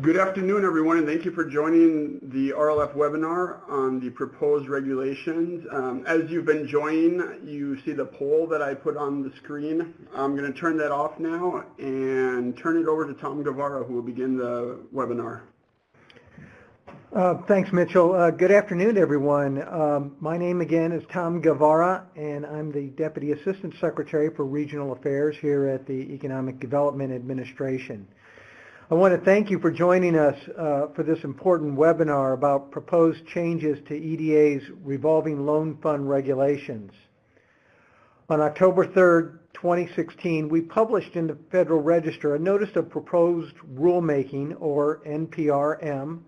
Good afternoon, everyone, and thank you for joining the RLF webinar on the proposed regulations. As you've been joining, you see the poll that I put on the screen. I'm going to turn that off now and turn it over to Tom Guevara, who will begin the webinar. Thanks, Mitchell. Good afternoon, everyone. My name again is Tom Guevara, and I'm the Deputy Assistant Secretary for Regional Affairs here at the Economic Development Administration. I want to thank you for joining us for this important webinar about proposed changes to EDA's revolving loan fund regulations. On October 3rd, 2016, we published in the Federal Register a Notice of Proposed Rulemaking, or NPRM,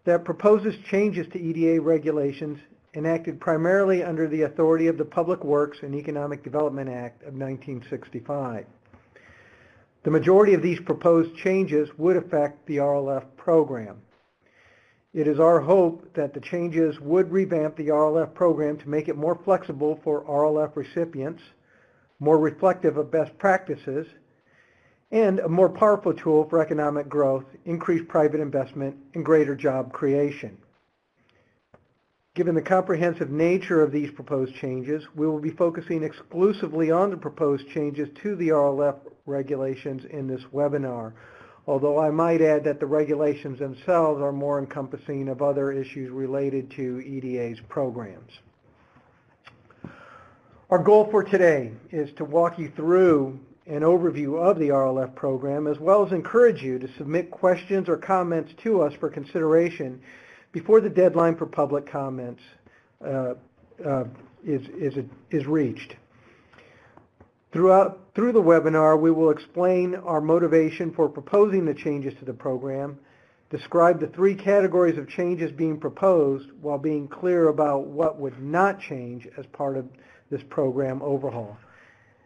that proposes changes to EDA regulations enacted primarily under the authority of the Public Works and Economic Development Act of 1965. The majority of these proposed changes would affect the RLF program. It is our hope that the changes would revamp the RLF program to make it more flexible for RLF recipients, more reflective of best practices, and a more powerful tool for economic growth, increased private investment, and greater job creation. Given the comprehensive nature of these proposed changes, we will be focusing exclusively on the proposed changes to the RLF regulations in this webinar, although I might add that the regulations themselves are more encompassing of other issues related to EDA's programs. Our goal for today is to walk you through an overview of the RLF program, as well as encourage you to submit questions or comments to us for consideration before the deadline for public comments is reached. Through the webinar, we will explain our motivation for proposing the changes to the program, describe the three categories of changes being proposed while being clear about what would not change as part of this program overhaul,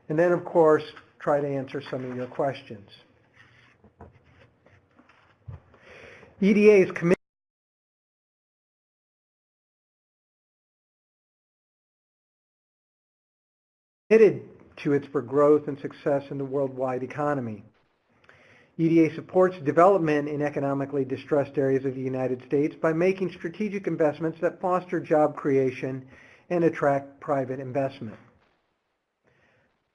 and then, of course, try to answer some of your questions. EDA is committed to its for growth and success in the worldwide economy. EDA supports development in economically distressed areas of the United States by making strategic investments that foster job creation and attract private investment.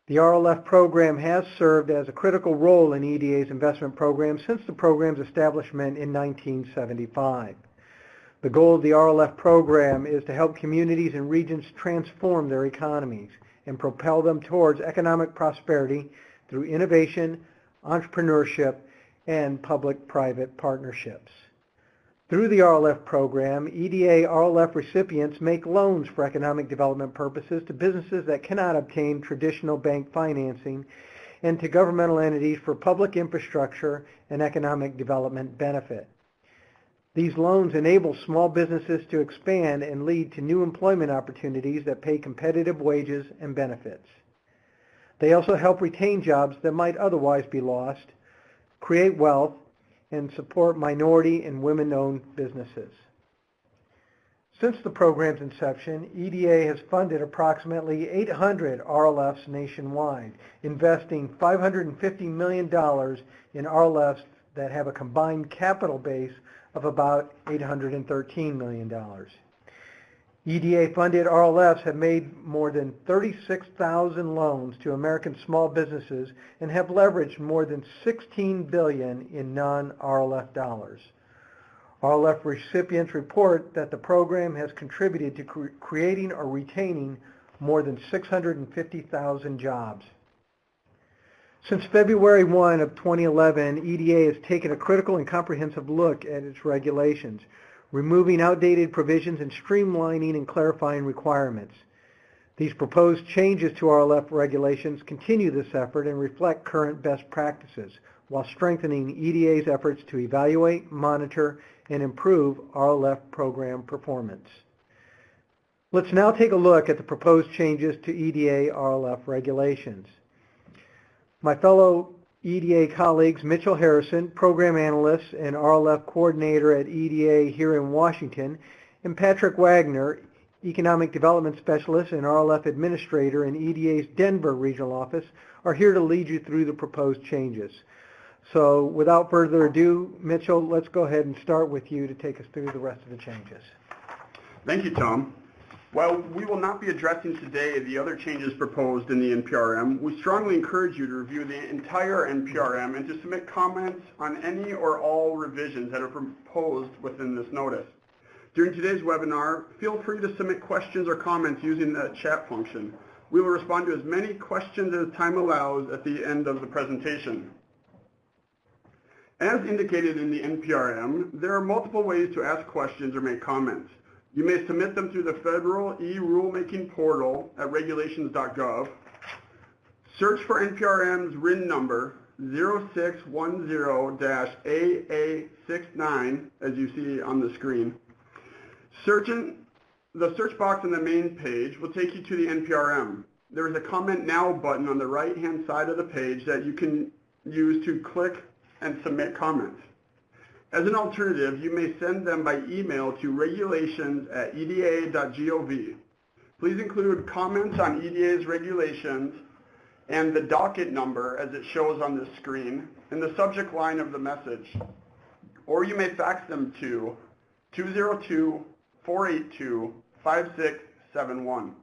The RLF program has served as a critical role in EDA's investment program since the program's establishment in 1975. The goal of the RLF program is to help communities and regions transform their economies and propel them towards economic prosperity through innovation, entrepreneurship, and public-private partnerships. Through the RLF program, EDA RLF recipients make loans for economic development purposes to businesses that cannot obtain traditional bank financing and to governmental entities for public infrastructure and economic development benefit. These loans enable small businesses to expand and lead to new employment opportunities that pay competitive wages and benefits. They also help retain jobs that might otherwise be lost, create wealth, and support minority and women-owned businesses. Since the program's inception, EDA has funded approximately 800 RLFs nationwide, investing $550 million in RLFs that have a combined capital base of about $813 million. EDA-funded RLFs have made more than 36,000 loans to American small businesses and have leveraged more than $16 billion in non-RLF dollars. RLF recipients report that the program has contributed to creating or retaining more than 650,000 jobs. Since February 1 of 2011, EDA has taken a critical and comprehensive look at its regulations, removing outdated provisions and streamlining and clarifying requirements. These proposed changes to RLF regulations continue this effort and reflect current best practices, while strengthening EDA's efforts to evaluate, monitor, and improve RLF program performance. Let's now take a look at the proposed changes to EDA RLF regulations. My fellow EDA colleagues, Mitchell Harrison, Program Analyst and RLF Coordinator at EDA here in Washington, and Patrick Wagner, Economic Development Specialist and RLF Administrator in EDA's Denver Regional Office, are here to lead you through the proposed changes. So without further ado, Mitchell, let's go ahead and start with you to take us through the rest of the changes. Thank you, Tom. While we will not be addressing today the other changes proposed in the NPRM, we strongly encourage you to review the entire NPRM and to submit comments on any or all revisions that are proposed within this notice. During today's webinar, feel free to submit questions or comments using the chat function. We will respond to as many questions as time allows at the end of the presentation. As indicated in the NPRM, there are multiple ways to ask questions or make comments. You may submit them through the federal e-rulemaking portal at regulations.gov. Search for NPRM's RIN number 0610-AA69 as you see on the screen. The search box on the main page will take you to the NPRM. There is a Comment Now button on the right-hand side of the page that you can use to click and submit comments. As an alternative, you may send them by email to regulations@eda.gov. Please include comments on EDA's regulations and the docket number as it shows on the screen in the subject line of the message. Or you may fax them to 202-482-5671.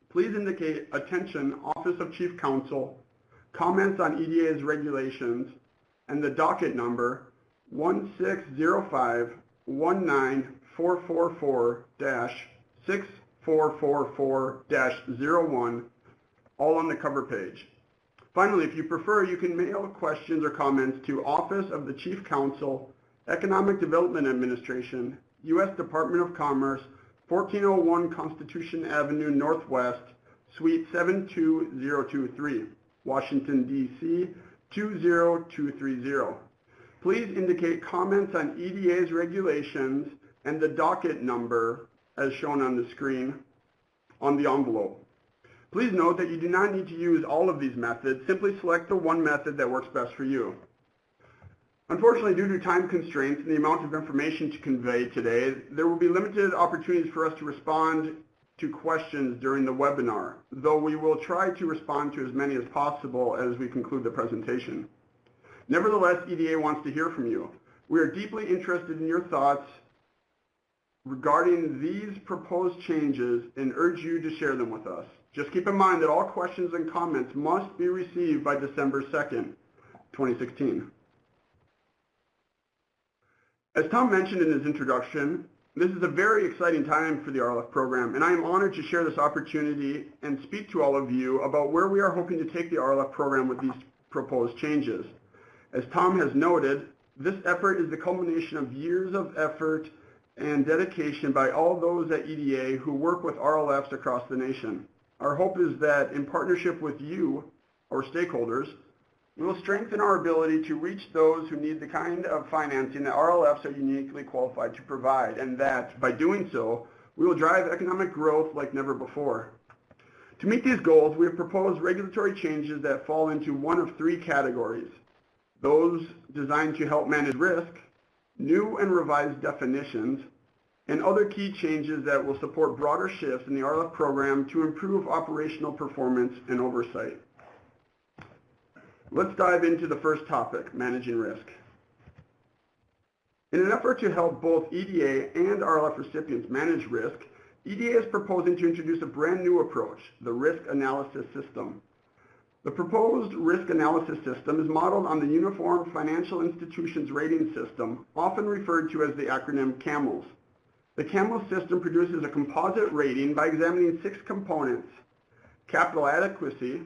Please indicate attention Office of Chief Counsel, comments on EDA's regulations, and the docket number 1605-19444-6444-01, all on the cover page. Finally, if you prefer, you can mail questions or comments to Office of the Chief Counsel, Economic Development Administration, U.S. Department of Commerce, 1401 Constitution Avenue Northwest, Suite 72023, Washington, D.C. 20230. Please indicate comments on EDA's regulations and the docket number as shown on the screen on the envelope. Please note that you do not need to use all of these methods. Simply select the one method that works best for you. Unfortunately, due to time constraints and the amount of information to convey today, there will be limited opportunities for us to respond to questions during the webinar, though we will try to respond to as many as possible as we conclude the presentation. Nevertheless, EDA wants to hear from you. We are deeply interested in your thoughts regarding these proposed changes and urge you to share them with us. Just keep in mind that all questions and comments must be received by December 2nd, 2016. As Tom mentioned in his introduction, this is a very exciting time for the RLF program, and I am honored to share this opportunity and speak to all of you about where we are hoping to take the RLF program with these proposed changes. As Tom has noted, this effort is the culmination of years of effort and dedication by all those at EDA who work with RLFs across the nation. Our hope is that in partnership with you, our stakeholders, we will strengthen our ability to reach those who need the kind of financing that RLFs are uniquely qualified to provide, and that, by doing so, we will drive economic growth like never before. To meet these goals, we have proposed regulatory changes that fall into one of three categories: those designed to help manage risk, new and revised definitions, and other key changes that will support broader shifts in the RLF program to improve operational performance and oversight. Let's dive into the first topic, managing risk. In an effort to help both EDA and RLF recipients manage risk, EDA is proposing to introduce a brand new approach, the Risk Analysis System. The proposed risk analysis system is modeled on the Uniform Financial Institutions Rating System, often referred to as the acronym CAMELS. The CAMELS system produces a composite rating by examining 6 components: capital adequacy,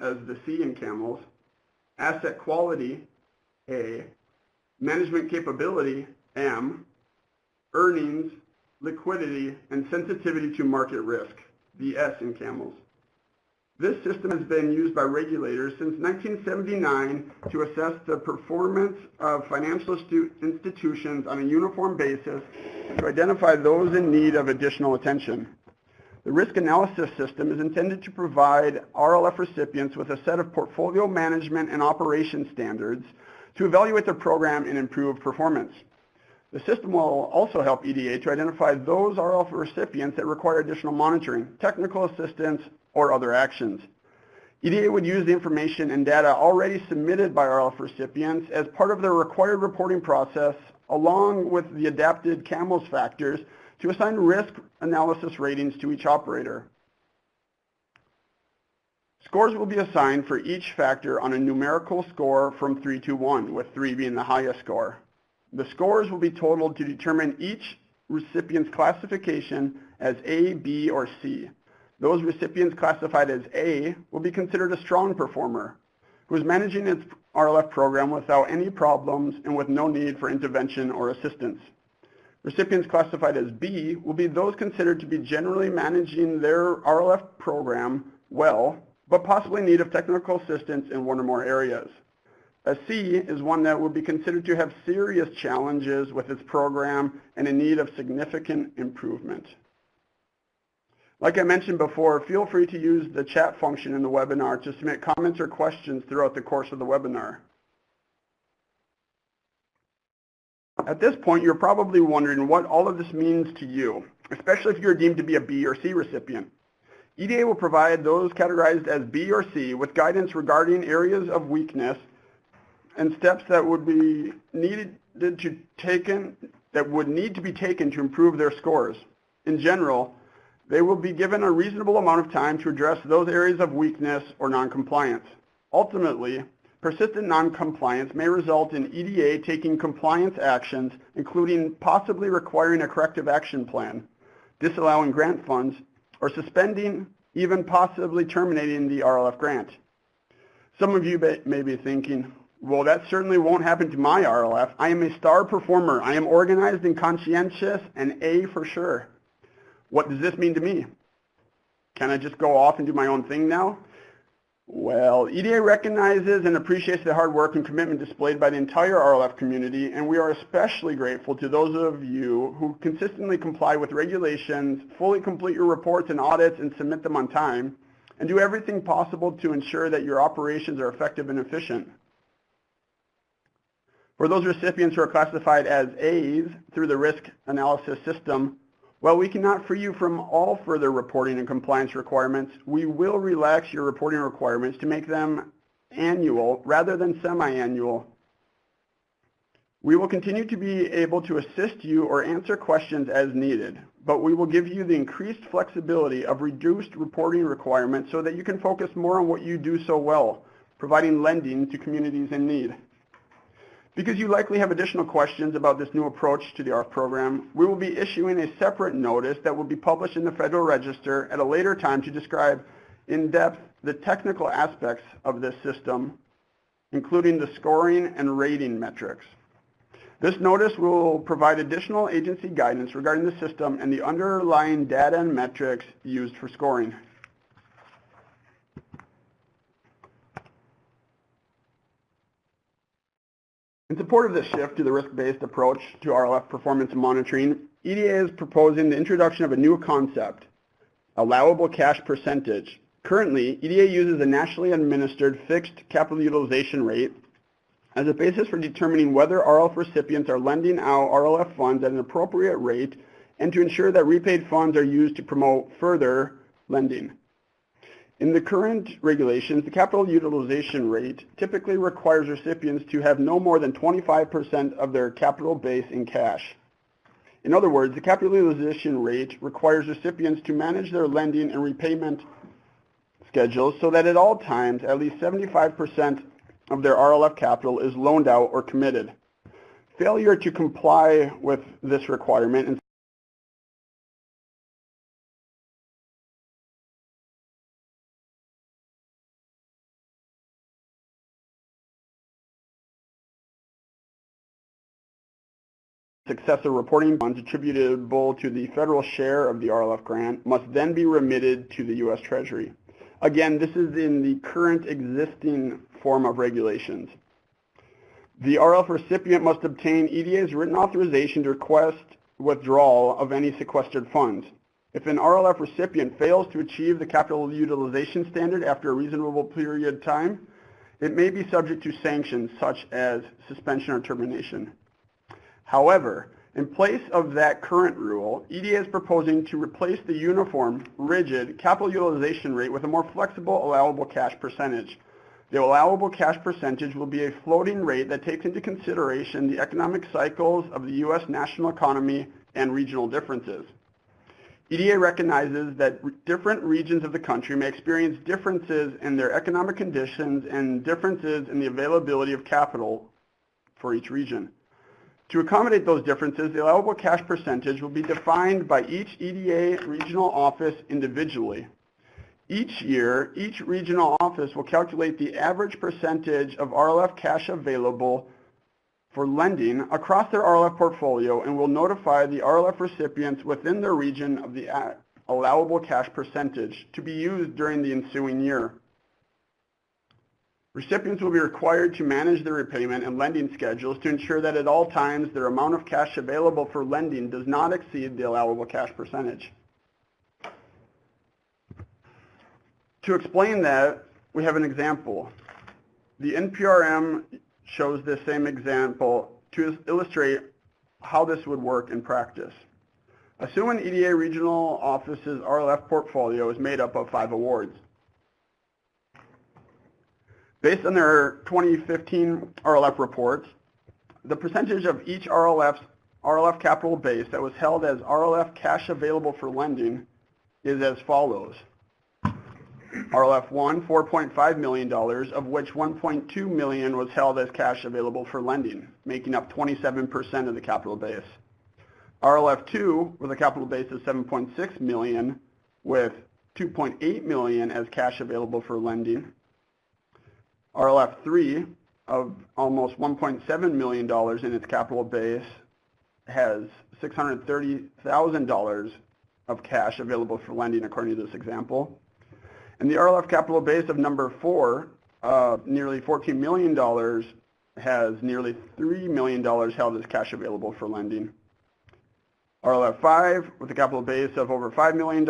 as the C in CAMELS, asset quality, A, management capability, M, earnings, liquidity, and sensitivity to market risk, the S in CAMELS. This system has been used by regulators since 1979 to assess the performance of financial institutions on a uniform basis and to identify those in need of additional attention. The risk analysis system is intended to provide RLF recipients with a set of portfolio management and operation standards to evaluate their program and improve performance. The system will also help EDA to identify those RLF recipients that require additional monitoring, technical assistance, or other actions. EDA would use the information and data already submitted by RLF recipients as part of their required reporting process, along with the adapted CAMELS factors, to assign risk analysis ratings to each operator. Scores will be assigned for each factor on a numerical score from 3 to 1, with 3 being the highest score. The scores will be totaled to determine each recipient's classification as A, B, or C. Those recipients classified as A will be considered a strong performer who is managing its RLF program without any problems and with no need for intervention or assistance. Recipients classified as B will be those considered to be generally managing their RLF program well, but possibly in need of technical assistance in one or more areas. A C is one that would be considered to have serious challenges with its program and in need of significant improvement. Like I mentioned before, feel free to use the chat function in the webinar to submit comments or questions throughout the course of the webinar. At this point, you're probably wondering what all of this means to you, especially if you're deemed to be a B or C recipient. EDA will provide those categorized as B or C with guidance regarding areas of weakness and steps that would need to be taken to improve their scores. In general, they will be given a reasonable amount of time to address those areas of weakness or noncompliance. Ultimately, persistent noncompliance may result in EDA taking compliance actions, including possibly requiring a corrective action plan, disallowing grant funds, or suspending, even possibly terminating the RLF grant. Some of you may be thinking, well, that certainly won't happen to my RLF. I am a star performer. I am organized and conscientious, and A for sure. What does this mean to me? Can I just go off and do my own thing now? Well, EDA recognizes and appreciates the hard work and commitment displayed by the entire RLF community, and we are especially grateful to those of you who consistently comply with regulations, fully complete your reports and audits and submit them on time, and do everything possible to ensure that your operations are effective and efficient. For those recipients who are classified as A's through the risk analysis system, while we cannot free you from all further reporting and compliance requirements, we will relax your reporting requirements to make them annual rather than semi-annual. We will continue to be able to assist you or answer questions as needed, but we will give you the increased flexibility of reduced reporting requirements so that you can focus more on what you do so well, providing lending to communities in need. Because you likely have additional questions about this new approach to the RLF program, we will be issuing a separate notice that will be published in the Federal Register at a later time to describe in depth the technical aspects of this system, including the scoring and rating metrics. This notice will provide additional agency guidance regarding the system and the underlying data and metrics used for scoring. In support of this shift to the risk-based approach to RLF performance monitoring, EDA is proposing the introduction of a new concept, allowable cash percentage. Currently, EDA uses a nationally administered fixed capital utilization rate as a basis for determining whether RLF recipients are lending out RLF funds at an appropriate rate and to ensure that repaid funds are used to promote further lending. In the current regulations, the capital utilization rate typically requires recipients to have no more than 25% of their capital base in cash. In other words, the capital utilization rate requires recipients to manage their lending and repayment schedules so that at all times at least 75% of their RLF capital is loaned out or committed. Failure to comply with this requirement and successive reporting funds attributable to the federal share of the RLF grant must then be remitted to the U.S. Treasury. Again, this is in the current existing form of regulations. The RLF recipient must obtain EDA's written authorization to request withdrawal of any sequestered funds. If an RLF recipient fails to achieve the capital utilization standard after a reasonable period of time, it may be subject to sanctions such as suspension or termination. However, In place of that current rule, EDA is proposing to replace the uniform, rigid capital utilization rate with a more flexible allowable cash percentage. The allowable cash percentage will be a floating rate that takes into consideration the economic cycles of the U.S. national economy and regional differences. EDA recognizes that different regions of the country may experience differences in their economic conditions and differences in the availability of capital for each region. To accommodate those differences, the allowable cash percentage will be defined by each EDA regional office individually. Each year, each regional office will calculate the average percentage of RLF cash available for lending across their RLF portfolio and will notify the RLF recipients within their region of the allowable cash percentage to be used during the ensuing year. Recipients will be required to manage their repayment and lending schedules to ensure that at all times their amount of cash available for lending does not exceed the allowable cash percentage. To explain that, we have an example. The NPRM shows this same example to illustrate how this would work in practice. Assume an EDA regional office's RLF portfolio is made up of 5 awards. Based on their 2015 RLF reports, the percentage of each RLF capital base that was held as RLF cash available for lending is as follows. RLF 1, $4.5 million, of which $1.2 million was held as cash available for lending, making up 27% of the capital base. RLF 2, with a capital base of $7.6 million, with $2.8 million as cash available for lending. RLF 3, of almost $1.7 million in its capital base, has $630,000 of cash available for lending according to this example. And the RLF capital base of number 4, nearly $14 million, has nearly $3 million held as cash available for lending. RLF 5, with a capital base of over $5 million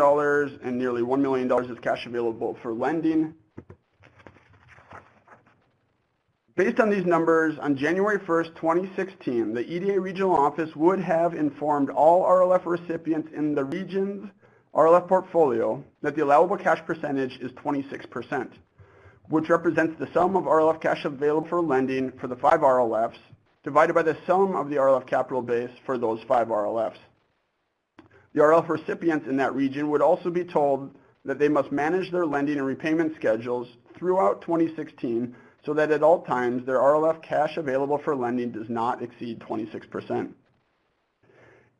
and nearly $1 million as cash available for lending. Based on these numbers, on January 1st, 2016, the EDA regional office would have informed all RLF recipients in the region's RLF portfolio that the allowable cash percentage is 26%, which represents the sum of RLF cash available for lending for the 5 RLFs divided by the sum of the RLF capital base for those 5 RLFs. The RLF recipients in that region would also be told that they must manage their lending and repayment schedules throughout 2016 so that at all times their RLF cash available for lending does not exceed 26%.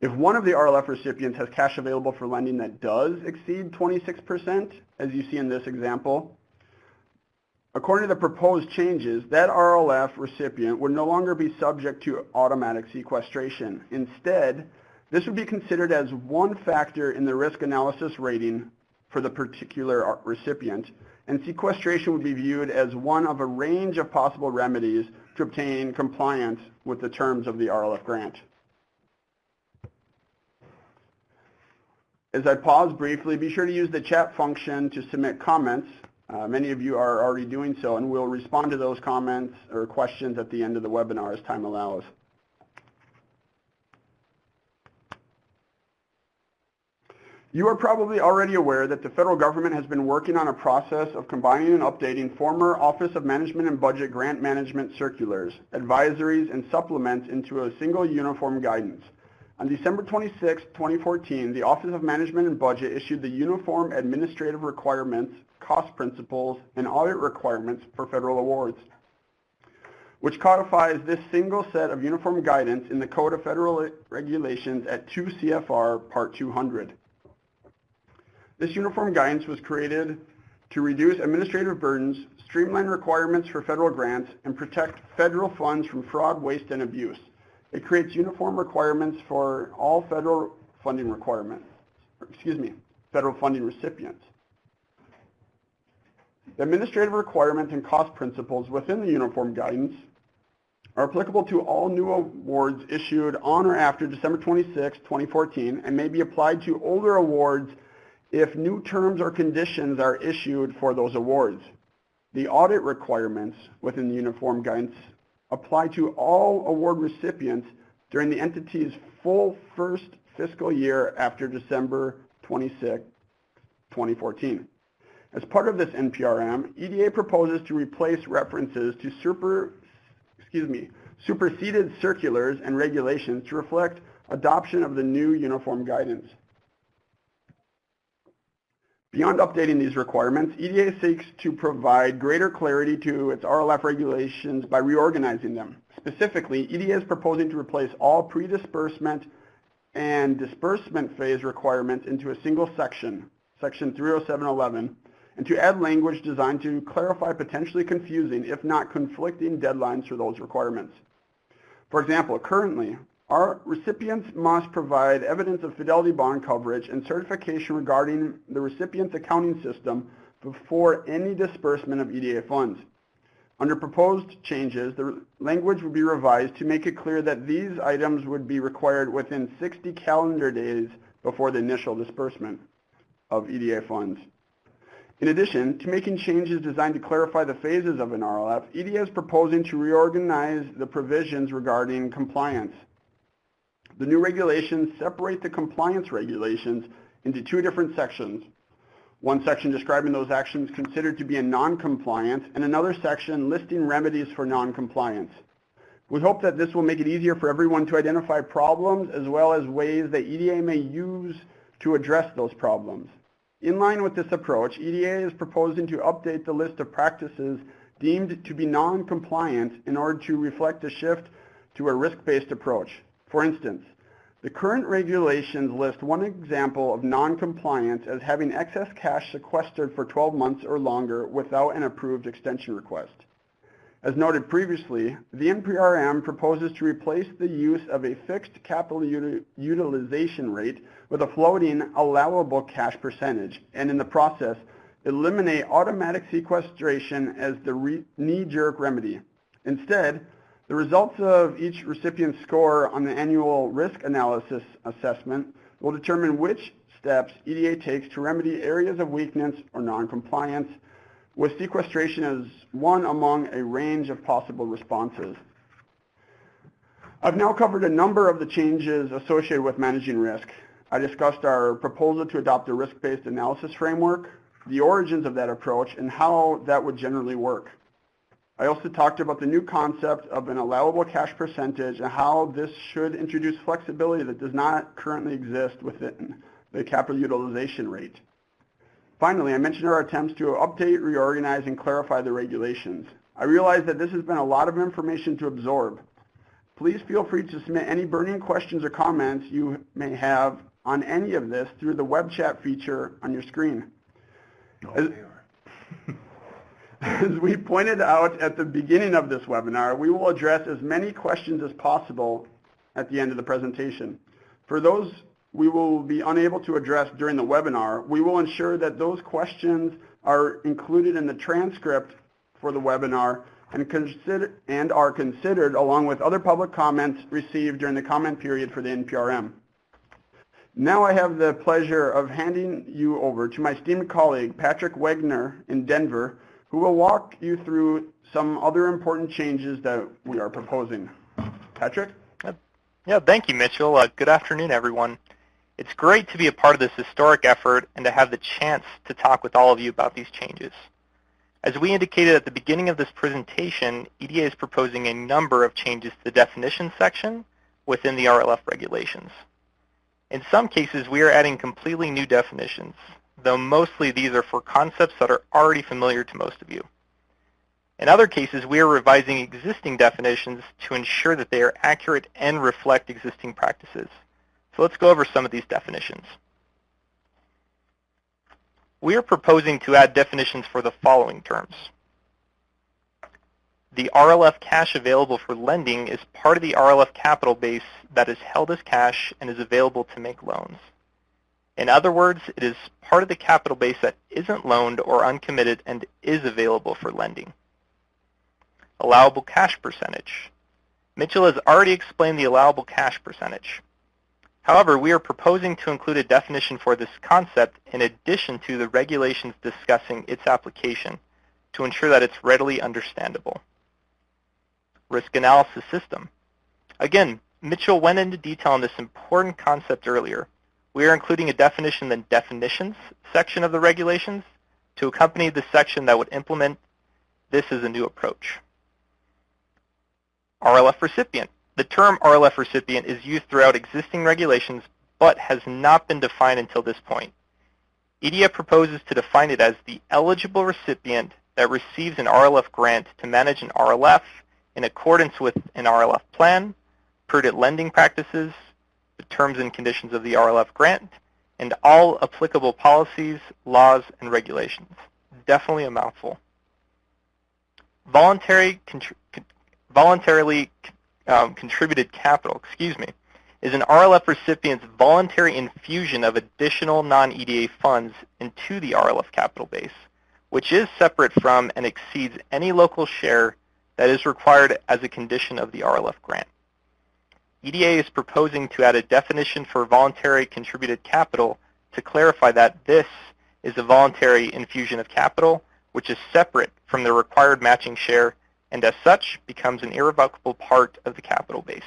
If one of the RLF recipients has cash available for lending that does exceed 26%, as you see in this example, according to the proposed changes, that RLF recipient would no longer be subject to automatic sequestration. Instead, this would be considered as one factor in the risk analysis rating for the particular recipient, and sequestration would be viewed as one of a range of possible remedies to obtain compliance with the terms of the RLF grant. As I pause briefly, be sure to use the chat function to submit comments. Many of you are already doing so, and we'll respond to those comments or questions at the end of the webinar as time allows. You are probably already aware that the federal government has been working on a process of combining and updating former Office of Management and Budget grant management circulars, advisories, and supplements into a single uniform guidance. On December 26, 2014, the Office of Management and Budget issued the Uniform Administrative Requirements, Cost Principles, and Audit Requirements for Federal Awards, which codifies this single set of uniform guidance in the Code of Federal Regulations at 2 CFR Part 200. This uniform guidance was created to reduce administrative burdens, streamline requirements for federal grants, and protect federal funds from fraud, waste, and abuse. It creates uniform requirements for all federal funding recipients. The administrative requirements and cost principles within the uniform guidance are applicable to all new awards issued on or after December 26, 2014, and may be applied to older awards if new terms or conditions are issued for those awards. The audit requirements within the uniform guidance apply to all award recipients during the entity's full first fiscal year after December 26, 2014. As part of this NPRM, EDA proposes to replace references to superseded circulars and regulations to reflect adoption of the new uniform guidance. Beyond updating these requirements, EDA seeks to provide greater clarity to its RLF regulations by reorganizing them. Specifically, EDA is proposing to replace all pre-disbursement and disbursement phase requirements into a single section, Section 30711, and to add language designed to clarify potentially confusing, if not conflicting, deadlines for those requirements. For example, currently, our recipients must provide evidence of fidelity bond coverage and certification regarding the recipient's accounting system before any disbursement of EDA funds. Under proposed changes, the language would be revised to make it clear that these items would be required within 60 calendar days before the initial disbursement of EDA funds. In addition to making changes designed to clarify the phases of an RLF, EDA is proposing to reorganize the provisions regarding compliance. The new regulations separate the compliance regulations into two different sections. One section describing those actions considered to be in non-compliance, and another section listing remedies for non-compliance. We hope that this will make it easier for everyone to identify problems as well as ways that EDA may use to address those problems. In line with this approach, EDA is proposing to update the list of practices deemed to be non-compliant in order to reflect a shift to a risk-based approach. For instance, the current regulations list one example of non-compliance as having excess cash sequestered for 12 months or longer without an approved extension request. As noted previously, the NPRM proposes to replace the use of a fixed capital utilization rate with a floating allowable cash percentage, and in the process, eliminate automatic sequestration as the knee-jerk remedy. Instead, the results of each recipient's score on the annual risk analysis assessment will determine which steps EDA takes to remedy areas of weakness or non-compliance, with sequestration as one among a range of possible responses. I've now covered a number of the changes associated with managing risk. I discussed our proposal to adopt a risk-based analysis framework, the origins of that approach, and how that would generally work. I also talked about the new concept of an allowable cash percentage and how this should introduce flexibility that does not currently exist within the capital utilization rate. Finally, I mentioned our attempts to update, reorganize, and clarify the regulations. I realize that this has been a lot of information to absorb. Please feel free to submit any burning questions or comments you may have on any of this through the web chat feature on your screen. As we pointed out at the beginning of this webinar, we will address as many questions as possible at the end of the presentation. For those we will be unable to address during the webinar, we will ensure that those questions are included in the transcript for the webinar and are considered along with other public comments received during the comment period for the NPRM. Now I have the pleasure of handing you over to my esteemed colleague, Patrick Wegner in Denver, who will walk you through some other important changes that we are proposing. Patrick? Yeah, thank you, Mitchell. Good afternoon, everyone. It's great to be a part of this historic effort and to have the chance to talk with all of you about these changes. As we indicated at the beginning of this presentation, EDA is proposing a number of changes to the definition section within the RLF regulations. In some cases, we are adding completely new definitions, though mostly these are for concepts that are already familiar to most of you. In other cases, we are revising existing definitions to ensure that they are accurate and reflect existing practices. So let's go over some of these definitions. We are proposing to add definitions for the following terms. The RLF cash available for lending is part of the RLF capital base that is held as cash and is available to make loans. In other words, it is part of the capital base that isn't loaned or uncommitted and is available for lending. Allowable cash percentage. Mitchell has already explained the allowable cash percentage. However, we are proposing to include a definition for this concept in addition to the regulations discussing its application to ensure that it's readily understandable. Risk analysis system. Again, Mitchell went into detail on this important concept earlier, we are including a definition in the definitions section of the regulations to accompany the section that would implement this as a new approach. RLF recipient. The term RLF recipient is used throughout existing regulations but has not been defined until this point. EDA proposes to define it as the eligible recipient that receives an RLF grant to manage an RLF in accordance with an RLF plan, prudent lending practices, the terms and conditions of the RLF grant, and all applicable policies, laws, and regulations. Definitely a mouthful. Voluntarily contributed capital, is an RLF recipient's voluntary infusion of additional non-EDA funds into the RLF capital base, which is separate from and exceeds any local share that is required as a condition of the RLF grant. EDA is proposing to add a definition for voluntary contributed capital to clarify that this is a voluntary infusion of capital, which is separate from the required matching share, and as such becomes an irrevocable part of the capital base.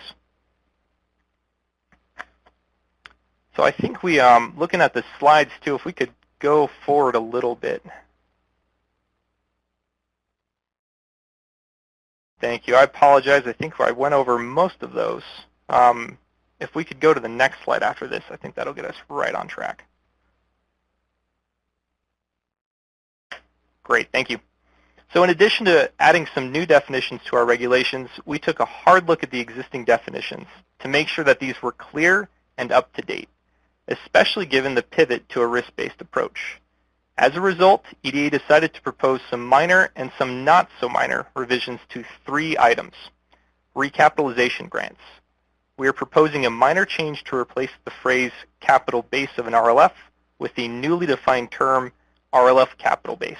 So I think we, looking at the slides too, if we could go forward a little bit. Thank you. I apologize. I think I went over most of those. If we could go to the next slide after this, I think that'll get us right on track. Great, thank you. So in addition to adding some new definitions to our regulations, we took a hard look at the existing definitions to make sure that these were clear and up to date, especially given the pivot to a risk-based approach. As a result, EDA decided to propose some minor and some not so minor revisions to 3 items. Recapitalization grants. We are proposing a minor change to replace the phrase capital base of an RLF with the newly defined term RLF capital base.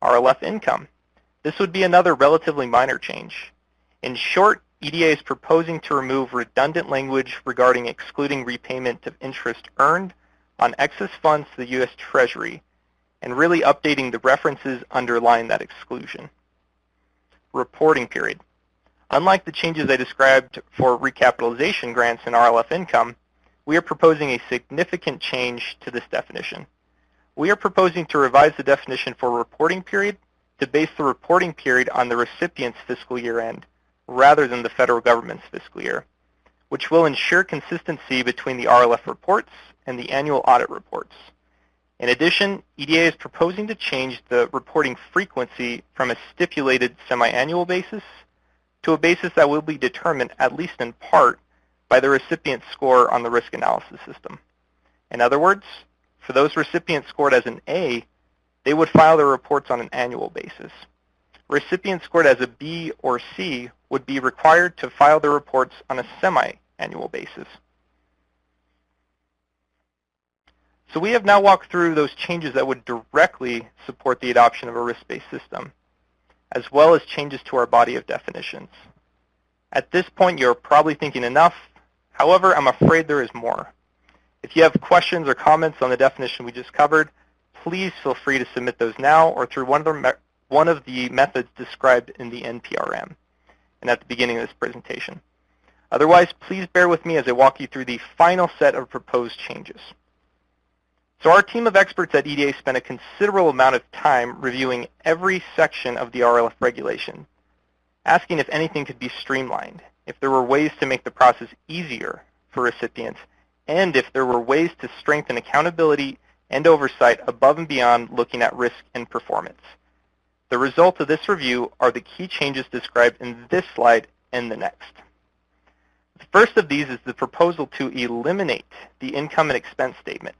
RLF income. This would be another relatively minor change. In short, EDA is proposing to remove redundant language regarding excluding repayment of interest earned on excess funds to the U.S. Treasury and really updating the references underlying that exclusion. Reporting period. Unlike the changes I described for recapitalization grants and RLF income, we are proposing a significant change to this definition. We are proposing to revise the definition for reporting period to base the reporting period on the recipient's fiscal year end rather than the federal government's fiscal year, which will ensure consistency between the RLF reports and the annual audit reports. In addition, EDA is proposing to change the reporting frequency from a stipulated semi-annual basis to a basis that will be determined, at least in part, by the recipient's score on the risk analysis system. In other words, for those recipients scored as an A, they would file their reports on an annual basis. Recipients scored as a B or C would be required to file their reports on a semi-annual basis. So we have now walked through those changes that would directly support the adoption of a risk-based system, as well as changes to our body of definitions. At this point, you're probably thinking enough. However, I'm afraid there is more. If you have questions or comments on the definition we just covered, please feel free to submit those now or through one of the methods described in the NPRM and at the beginning of this presentation. Otherwise, please bear with me as I walk you through the final set of proposed changes. So our team of experts at EDA spent a considerable amount of time reviewing every section of the RLF regulation, asking if anything could be streamlined, if there were ways to make the process easier for recipients, and if there were ways to strengthen accountability and oversight above and beyond looking at risk and performance. The result of this review are the key changes described in this slide and the next. The first of these is the proposal to eliminate the income and expense statement.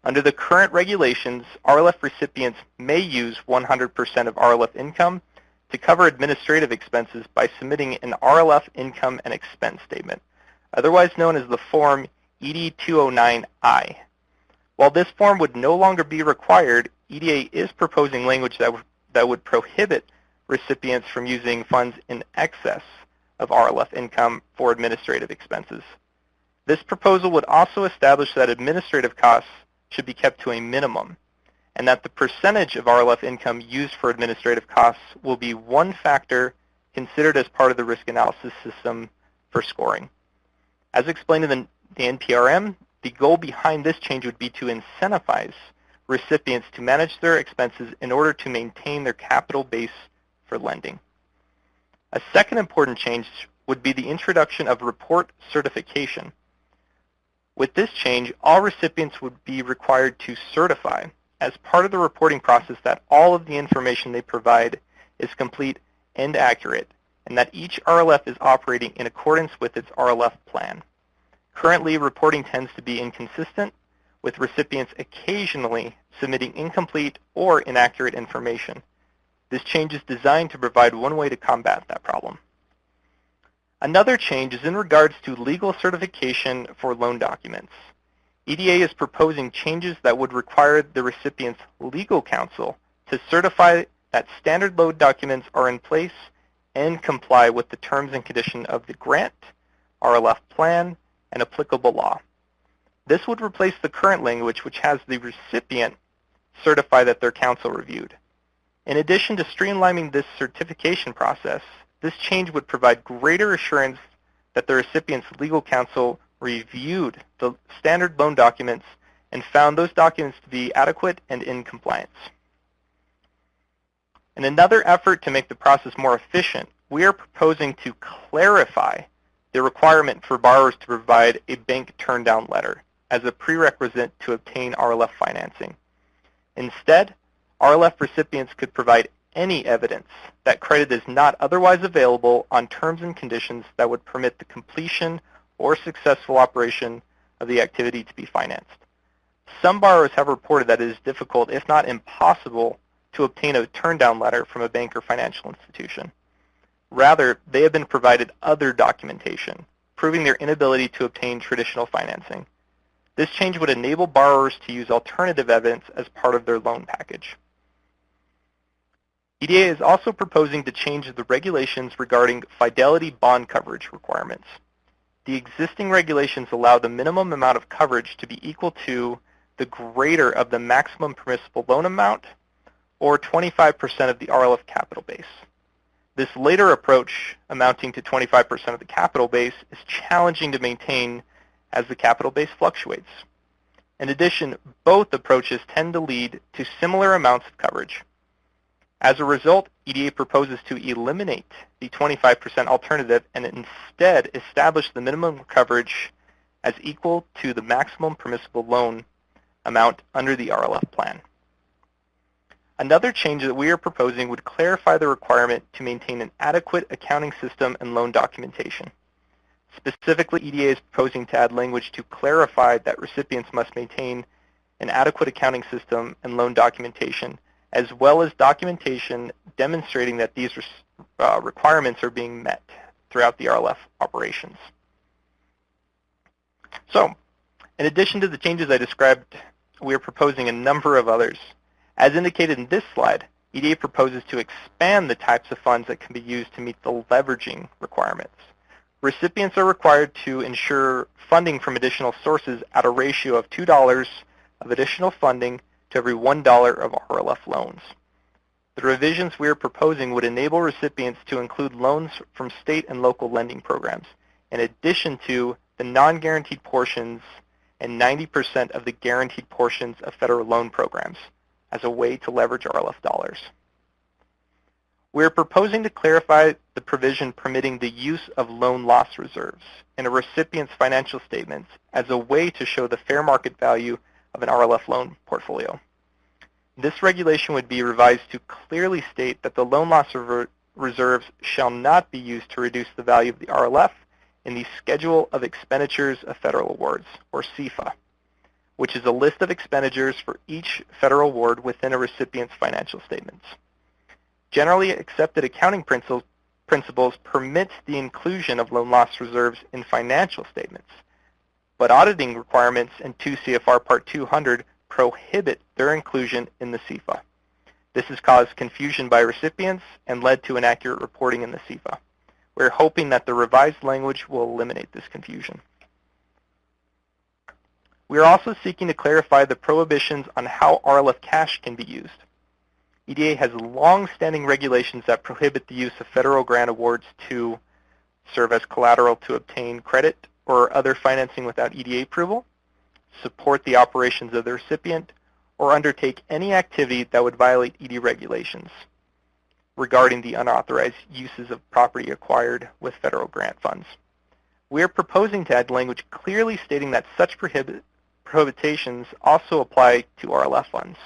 Under the current regulations, RLF recipients may use 100% of RLF income to cover administrative expenses by submitting an RLF income and expense statement, otherwise known as the Form ED 209I. While this form would no longer be required, EDA is proposing language that would prohibit recipients from using funds in excess of RLF income for administrative expenses. This proposal would also establish that administrative costs should be kept to a minimum, and that the percentage of RLF income used for administrative costs will be one factor considered as part of the risk analysis system for scoring. As explained in the NPRM, the goal behind this change would be to incentivize recipients to manage their expenses in order to maintain their capital base for lending. A second important change would be the introduction of report certification. With this change, all recipients would be required to certify as part of the reporting process that all of the information they provide is complete and accurate, and that each RLF is operating in accordance with its RLF plan. Currently, reporting tends to be inconsistent, with recipients occasionally submitting incomplete or inaccurate information. This change is designed to provide one way to combat that problem. Another change is in regards to legal certification for loan documents. EDA is proposing changes that would require the recipient's legal counsel to certify that standard loan documents are in place and comply with the terms and conditions of the grant, RLF plan, and applicable law. This would replace the current language, which has the recipient certify that their counsel reviewed. In addition to streamlining this certification process, this change would provide greater assurance that the recipient's legal counsel reviewed the standard loan documents and found those documents to be adequate and in compliance. In another effort to make the process more efficient, we are proposing to clarify the requirement for borrowers to provide a bank turn-down letter as a prerequisite to obtain RLF financing. Instead, RLF recipients could provide any evidence that credit is not otherwise available on terms and conditions that would permit the completion or successful operation of the activity to be financed. Some borrowers have reported that it is difficult, if not impossible, to obtain a turn-down letter from a bank or financial institution. Rather, they have been provided other documentation, proving their inability to obtain traditional financing. This change would enable borrowers to use alternative evidence as part of their loan package. EDA is also proposing to change the regulations regarding fidelity bond coverage requirements. The existing regulations allow the minimum amount of coverage to be equal to the greater of the maximum permissible loan amount, or 25% of the RLF capital base. This later approach, amounting to 25% of the capital base, is challenging to maintain as the capital base fluctuates. In addition, both approaches tend to lead to similar amounts of coverage. As a result, EDA proposes to eliminate the 25% alternative and instead establish the minimum coverage as equal to the maximum permissible loan amount under the RLF plan. Another change that we are proposing would clarify the requirement to maintain an adequate accounting system and loan documentation. Specifically, EDA is proposing to add language to clarify that recipients must maintain an adequate accounting system and loan documentation, as well as documentation demonstrating that these requirements are being met throughout the RLF operations. So, in addition to the changes I described, we are proposing a number of others. As indicated in this slide, EDA proposes to expand the types of funds that can be used to meet the leveraging requirements. Recipients are required to ensure funding from additional sources at a ratio of $2 of additional funding to every $1 of RLF loans. The revisions we are proposing would enable recipients to include loans from state and local lending programs, in addition to the non-guaranteed portions and 90% of the guaranteed portions of federal loan programs, as a way to leverage RLF dollars. We are proposing to clarify the provision permitting the use of loan loss reserves in a recipient's financial statements as a way to show the fair market value of an RLF loan portfolio. This regulation would be revised to clearly state that the loan loss reserves shall not be used to reduce the value of the RLF in the Schedule of Expenditures of Federal Awards, or SEFA, which is a list of expenditures for each federal award within a recipient's financial statements. Generally accepted accounting principles permit the inclusion of loan loss reserves in financial statements, but auditing requirements in 2 CFR Part 200 prohibit their inclusion in the SEFA. This has caused confusion by recipients and led to inaccurate reporting in the SEFA. We're hoping that the revised language will eliminate this confusion. We are also seeking to clarify the prohibitions on how RLF cash can be used. EDA has long-standing regulations that prohibit the use of federal grant awards to serve as collateral to obtain credit or other financing without EDA approval, support the operations of the recipient, or undertake any activity that would violate EDA regulations regarding the unauthorized uses of property acquired with federal grant funds. We are proposing to add language clearly stating that such prohibitions also apply to RLF funds.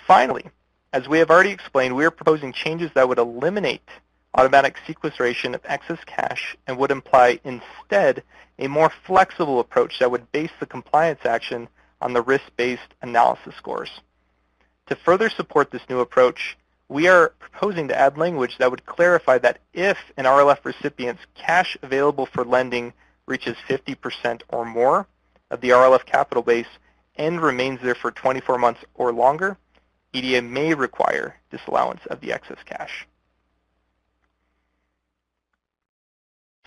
Finally, as we have already explained, we are proposing changes that would eliminate automatic sequestration of excess cash and would imply instead a more flexible approach that would base the compliance action on the risk-based analysis scores. To further support this new approach, we are proposing to add language that would clarify that if an RLF recipient's cash available for lending reaches 50% or more of the RLF capital base and remains there for 24 months or longer, EDA may require disallowance of the excess cash.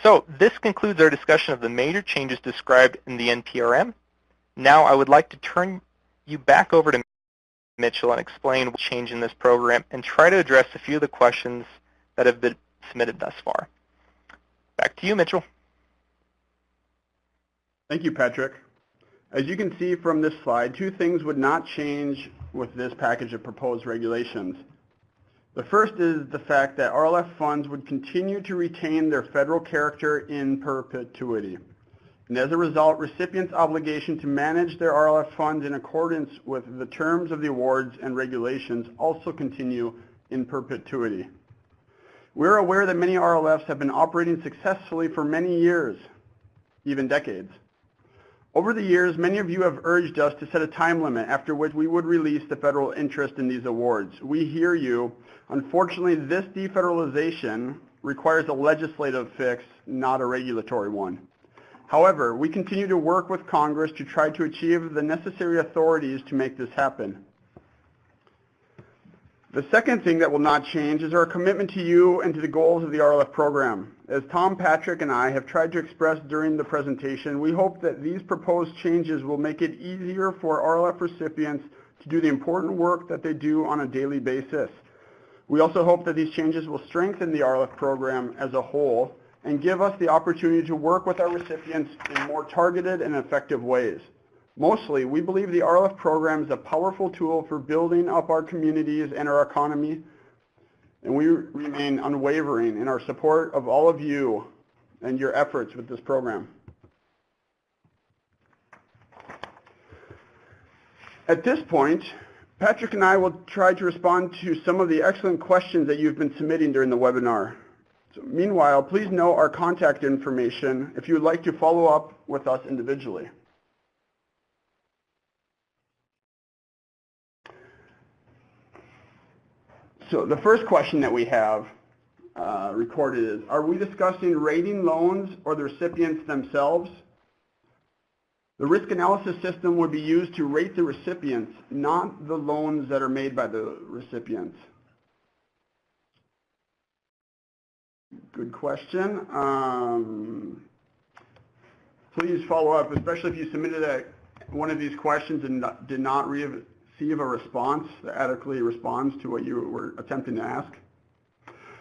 So this concludes our discussion of the major changes described in the NPRM. Now I would like to turn you back over to Mitchell and explain what changed in this program and try to address a few of the questions that have been submitted thus far. Back to you, Mitchell. Thank you, Patrick. As you can see from this slide, two things would not change with this package of proposed regulations. The first is the fact that RLF funds would continue to retain their federal character in perpetuity. And as a result, recipients' obligation to manage their RLF funds in accordance with the terms of the awards and regulations also continue in perpetuity. We're aware that many RLFs have been operating successfully for many years, even decades. Over the years, many of you have urged us to set a time limit after which we would release the federal interest in these awards. We hear you. Unfortunately, this defederalization requires a legislative fix, not a regulatory one. However, we continue to work with Congress to try to achieve the necessary authorities to make this happen. The second thing that will not change is our commitment to you and to the goals of the RLF program. As Tom, Patrick, and I have tried to express during the presentation, we hope that these proposed changes will make it easier for RLF recipients to do the important work that they do on a daily basis. We also hope that these changes will strengthen the RLF program as a whole and give us the opportunity to work with our recipients in more targeted and effective ways. Mostly, we believe the RLF program is a powerful tool for building up our communities and our economy, and we remain unwavering in our support of all of you and your efforts with this program. At this point, Patrick and I will try to respond to some of the excellent questions that you've been submitting during the webinar. So, meanwhile, please note our contact information if you would like to follow up with us individually. So the first question that we have recorded is, are we discussing rating loans or the recipients themselves? The risk analysis system would be used to rate the recipients, not the loans that are made by the recipients. Good question. Please follow up, especially if you submitted one of these questions and did not receive a response that adequately responds to what you were attempting to ask.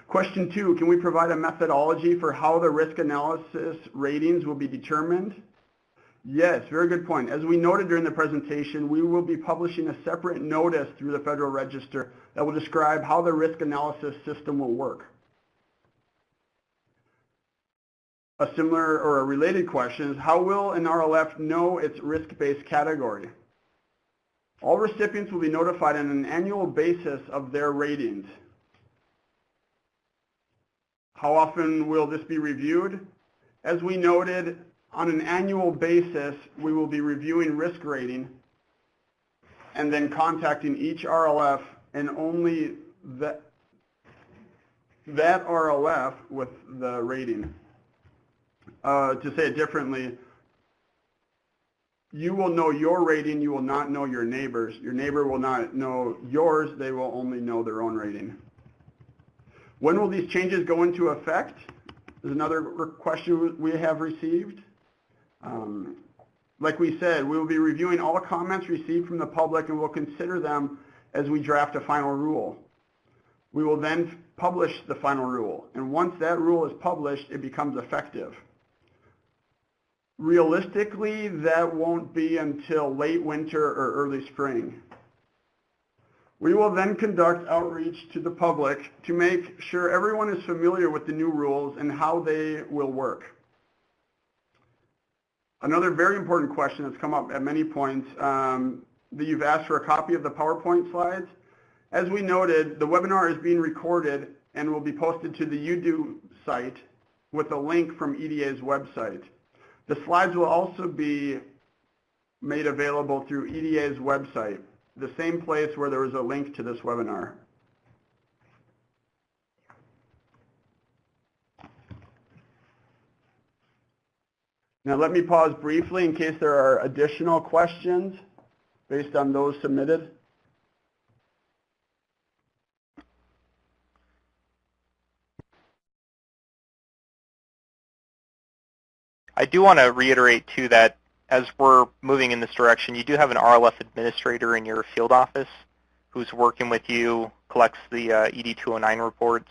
Question 2, can we provide a methodology for how the risk analysis ratings will be determined? Yes, very good point. As we noted during the presentation, we will be publishing a separate notice through the Federal Register that will describe how the risk analysis system will work. A similar or a related question is, how will an RLF know its risk-based category? All recipients will be notified on an annual basis of their ratings. How often will this be reviewed? As we noted, on an annual basis, we will be reviewing risk rating and then contacting each RLF and only that RLF with the rating. To say it differently, you will know your rating, you will not know your neighbor's. Your neighbor will not know yours, they will only know their own rating. When will these changes go into effect? Is another question we have received. Like we said, we will be reviewing all the comments received from the public and we'll consider them as we draft a final rule. We will then publish the final rule, and once that rule is published, it becomes effective. Realistically, that won't be until late winter or early spring. We will then conduct outreach to the public to make sure everyone is familiar with the new rules and how they will work. Another very important question that's come up at many points, that you've asked for a copy of the PowerPoint slides. As we noted, the webinar is being recorded and will be posted to the YouTube site with a link from EDA's website. The slides will also be made available through EDA's website, the same place where there was a link to this webinar. Now let me pause briefly in case there are additional questions based on those submitted. I do want to reiterate, too, that as we're moving in this direction, you do have an RLF administrator in your field office who's working with you, collects the ED 209 reports.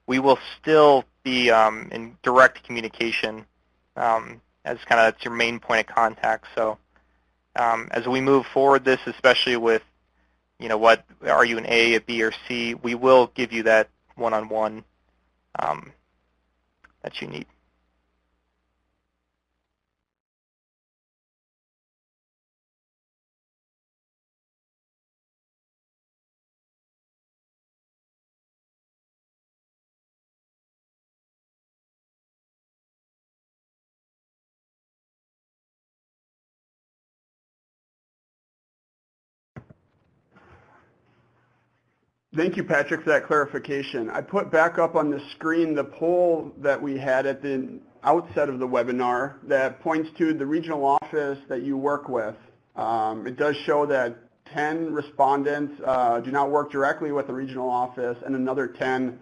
We will still be in direct communication as kind of that's your main point of contact. So as we move forward this, especially with, you know, what are you an A, a B, or C, we will give you that one-on-one that you need. Thank you, Patrick, for that clarification. I put back up on the screen the poll that we had at the outset of the webinar that points to the regional office that you work with. It does show that 10 respondents do not work directly with the regional office, and another 10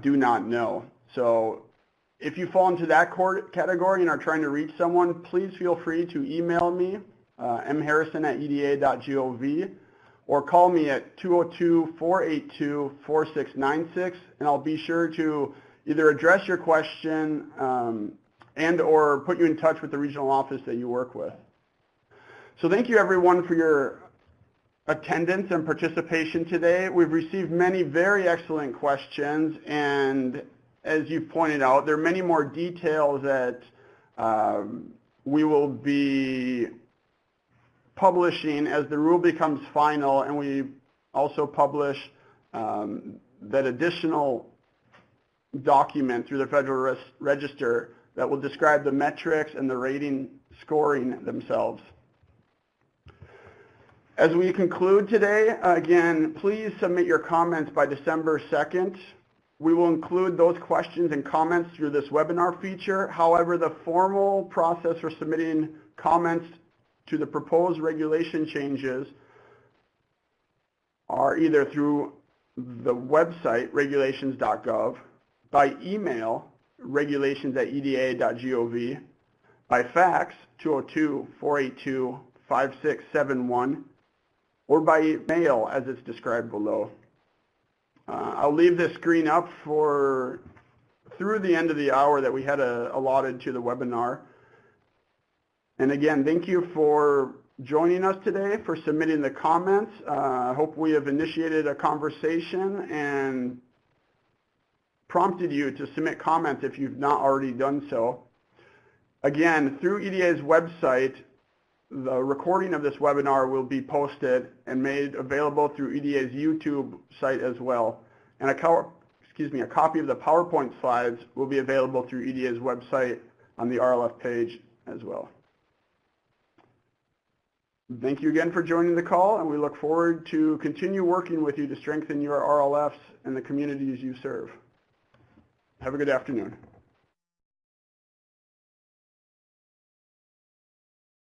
do not know. So if you fall into that category and are trying to reach someone, please feel free to email me, mharrison@eda.gov, or call me at 202-482-4696, and I'll be sure to either address your question and or put you in touch with the regional office that you work with. So thank you everyone for your attendance and participation today. We've received many very excellent questions, and as you've pointed out, there are many more details that we will be publishing as the rule becomes final, and we also publish that additional document through the Federal Register that will describe the metrics and the rating scoring themselves. As we conclude today, again, please submit your comments by December 2nd. We will include those questions and comments through this webinar feature. However, the formal process for submitting comments to the proposed regulation changes are either through the website, regulations.gov, by email, regulations@eda.gov, by fax, 202-482-5671, or by mail as it's described below. I'll leave this screen up through the end of the hour that we had allotted to the webinar. And again, thank you for joining us today, for submitting the comments. I hope we have initiated a conversation and prompted you to submit comments if you've not already done so. Again, through EDA's website, the recording of this webinar will be posted and made available through EDA's YouTube site as well. And a copy of the PowerPoint slides will be available through EDA's website on the RLF page as well. Thank you again for joining the call, and we look forward to continue working with you to strengthen your RLFs and the communities you serve. Have a good afternoon.